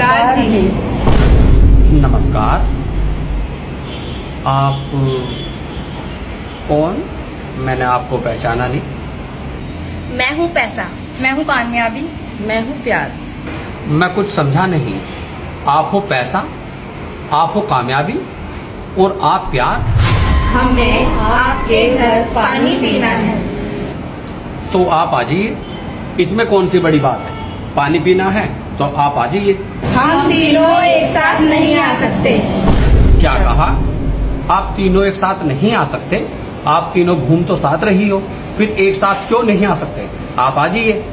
नमस्कार जी। नमस्कार। आप कौन? मैंने आपको पहचाना नहीं। मैं हूँ पैसा। मैं हूँ कामयाबी। मैं हूँ प्यार। मैं कुछ समझा नहीं। आप हो पैसा, आप हो कामयाबी और आप प्यार। हमें आपके घर पानी पीना है। तो आप आ जाइए, इसमें कौन सी बड़ी बात है। पानी पीना है तो आप आ जाइए। हम तीनों एक साथ नहीं आ सकते। क्या कहा? आप तीनों एक साथ नहीं आ सकते? आप तीनों घूम तो साथ रही हो, फिर एक साथ क्यों नहीं आ सकते? आप आ जाइए।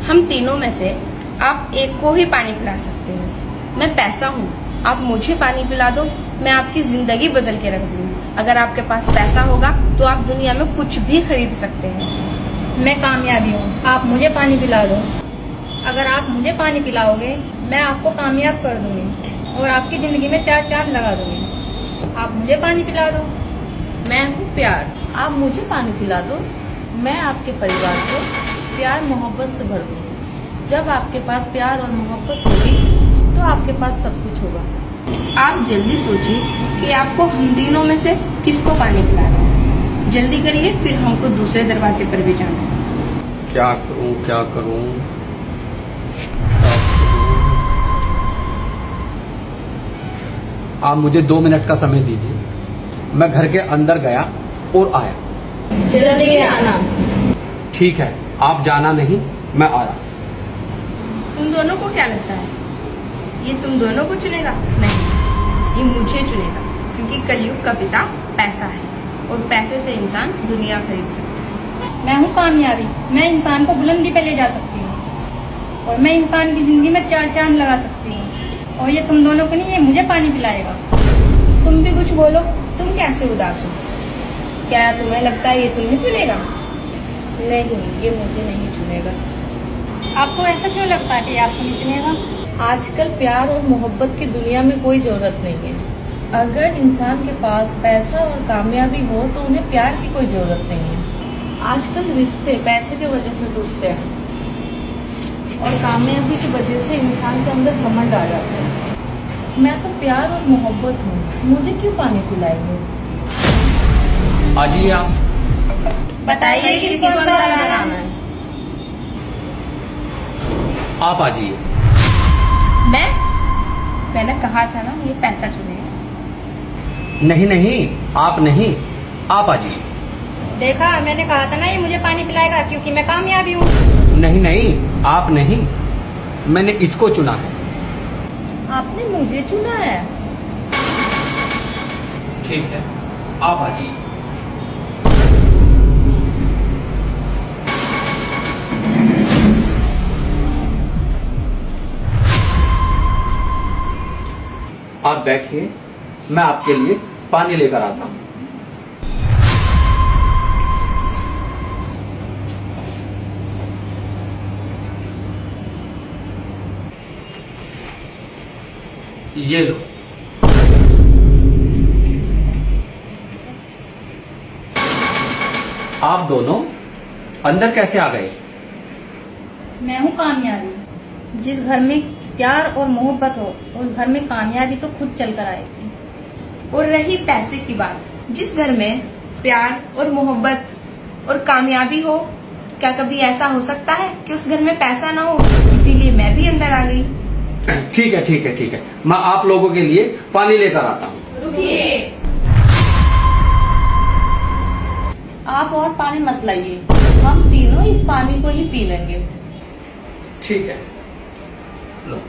हम तीनों में से आप एक को ही पानी पिला सकते हो। मैं पैसा हूँ, आप मुझे पानी पिला दो, मैं आपकी जिंदगी बदल के रख दूंगी। अगर आपके पास पैसा होगा तो आप दुनिया में कुछ भी खरीद सकते हैं। मैं कामयाबी हूँ, आप मुझे पानी पिला दो। अगर आप मुझे पानी पिलाओगे मैं आपको कामयाब कर दूंगी और आपकी जिंदगी में 4 चांद लगा दूंगी। आप मुझे पानी पिला दो। मैं हूँ प्यार, आप मुझे पानी पिला दो, मैं आपके परिवार को प्यार मोहब्बत से भर दूंगी। जब आपके पास प्यार और मोहब्बत होगी तो आपके पास सब कुछ होगा। आप जल्दी सोचिए कि आपको हम तीनों में से किसको पानी पिलाना है। जल्दी करिए, फिर हमको दूसरे दरवाजे पर भी जाना है। क्या करूं, क्या करूं? आप मुझे 2 मिनट का समय दीजिए। मैं घर के अंदर गया और आया। जल्दी आना। ठीक है, आप जाना नहीं, मैं आया। तुम दोनों को क्या लगता है ये तुम दोनों को चुनेगा? नहीं, ये मुझे चुनेगा, क्योंकि कलयुग का पिता पैसा है और पैसे से इंसान दुनिया खरीद सकता है। मैं हूँ कामयाबी, मैं इंसान को बुलंदी पे ले जा सकती हूँ और मैं इंसान की जिंदगी में 4 चांद लगा सकती हूँ। और ये तुम दोनों को नहीं, ये मुझे पानी पिलाएगा। तुम भी कुछ बोलो, तुम कैसे उदास हो? क्या तुम्हें लगता है ये तुम्हें चुनेगा? नहीं, ये मुझे नहीं चुनेगा। आपको ऐसा क्यों लगता है कि आपको नहीं चुनेगा? आजकल प्यार और मोहब्बत की दुनिया में कोई जरूरत नहीं है। अगर इंसान के पास पैसा और कामयाबी हो तो उन्हें प्यार की कोई जरूरत नहीं है। आजकल रिश्ते पैसे की वजह से टूटते हैं और कामयाबी की वजह से इंसान के अंदर घमंड आ जाता है। मैं तो प्यार और मोहब्बत हूँ, मुझे क्यों पानी पिलाएंगे? आ जाइए आप। बताइए किसको बनाना है? आप आ जाइए। मैंने कहा था ना, ये पैसा चुनेगा। नहीं नहीं, आप नहीं, आप आ जाइए। देखा, मैंने कहा था ना ये मुझे पानी पिलाएगा, क्योंकि मैं कामयाबी हूँ। नहीं नहीं, आप नहीं, मैंने इसको चुना है। आपने मुझे चुना है? ठीक है, आप आ जाइए। आप बैठिए, मैं आपके लिए पानी लेकर आता हूं। ये लो। आप दोनों अंदर कैसे आ गए? मैं हूँ कामयाबी। जिस घर में प्यार और मोहब्बत हो उस घर में कामयाबी तो खुद चलकर आएगी। और रही पैसे की बात, जिस घर में प्यार और मोहब्बत और कामयाबी हो, क्या कभी ऐसा हो सकता है कि उस घर में पैसा ना हो? इसीलिए मैं भी अंदर आ गई। ठीक है ठीक है ठीक है, मैं आप लोगों के लिए पानी लेकर आता हूँ। रुकिए। आप और पानी मत लाइए, हम तीनों इस पानी को ही पी लेंगे। ठीक है, लो।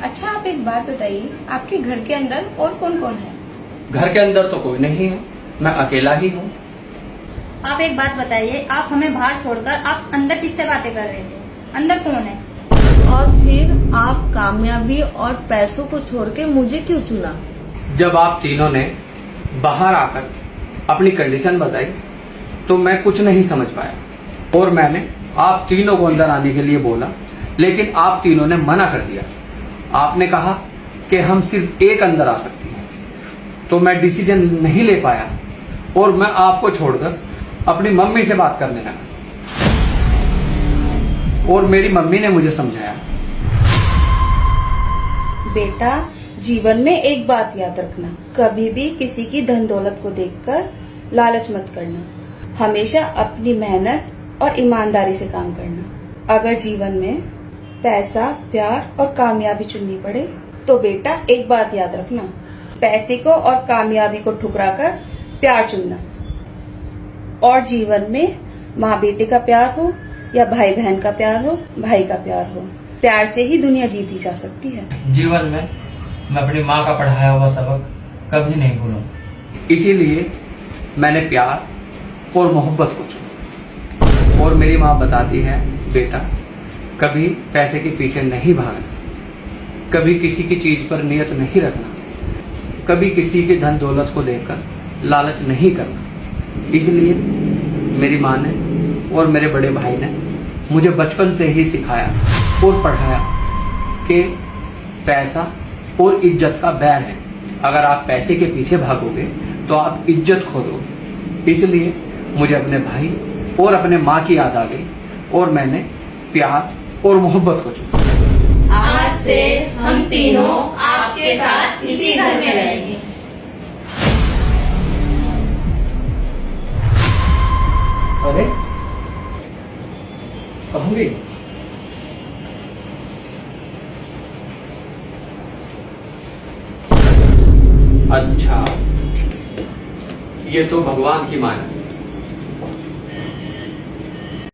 अच्छा, आप एक बात बताइए, आपके घर के अंदर और कौन कौन है? घर के अंदर तो कोई नहीं है, मैं अकेला ही हूँ। आप एक बात बताइए, आप हमें बाहर छोड़कर आप अंदर किससे बातें कर रहे थे? अंदर कौन है? और फिर आप कामयाबी और पैसों को छोड़ के मुझे क्यों चुना? जब आप तीनों ने बाहर आकर अपनी कंडीशन बताई तो मैं कुछ नहीं समझ पाया और मैंने आप तीनों को अंदर आने के लिए बोला, लेकिन आप तीनों ने मना कर दिया। आपने कहा कि हम सिर्फ एक अंदर आ सकती हैं, तो मैं डिसीजन नहीं ले पाया और मैं आपको छोड़कर अपनी मम्मी से बात करने लगा और मेरी मम्मी ने मुझे समझाया। बेटा, जीवन में एक बात याद रखना, कभी भी किसी की धन दौलत को देखकर लालच मत करना। हमेशा अपनी मेहनत और ईमानदारी से काम करना। अगर जीवन में पैसा, प्यार और कामयाबी चुननी पड़े तो बेटा एक बात याद रखना, पैसे को और कामयाबी को ठुकराकर प्यार चुनना। और जीवन में माँ बेटे का प्यार हो या भाई बहन का प्यार हो, भाई का प्यार हो, प्यार से ही दुनिया जीती जा सकती है। जीवन में मैं अपनी माँ का पढ़ाया हुआ सबक कभी नहीं भूलूंगा। इसीलिए मैंने प्यार और मोहब्बत को चुना। और मेरी माँ बताती है, बेटा कभी पैसे के पीछे नहीं भागना, कभी किसी की चीज पर नियत नहीं रखना, कभी किसी के धन दौलत को देखकर लालच नहीं करना। इसलिए मेरी माँ ने और मेरे बड़े भाई ने मुझे बचपन से ही सिखाया और पढ़ाया कि पैसा और इज्जत का बैर है। अगर आप पैसे के पीछे भागोगे तो आप इज्जत खो दोगे। इसलिए मुझे अपने भाई और अपने माँ की याद आ गई और मैंने प्यार और मोहब्बत को चुना। आज से हम तीनों आपके साथ इसी घर में रहेंगे। अरे कहाँ गई? अच्छा, ये तो भगवान की माया।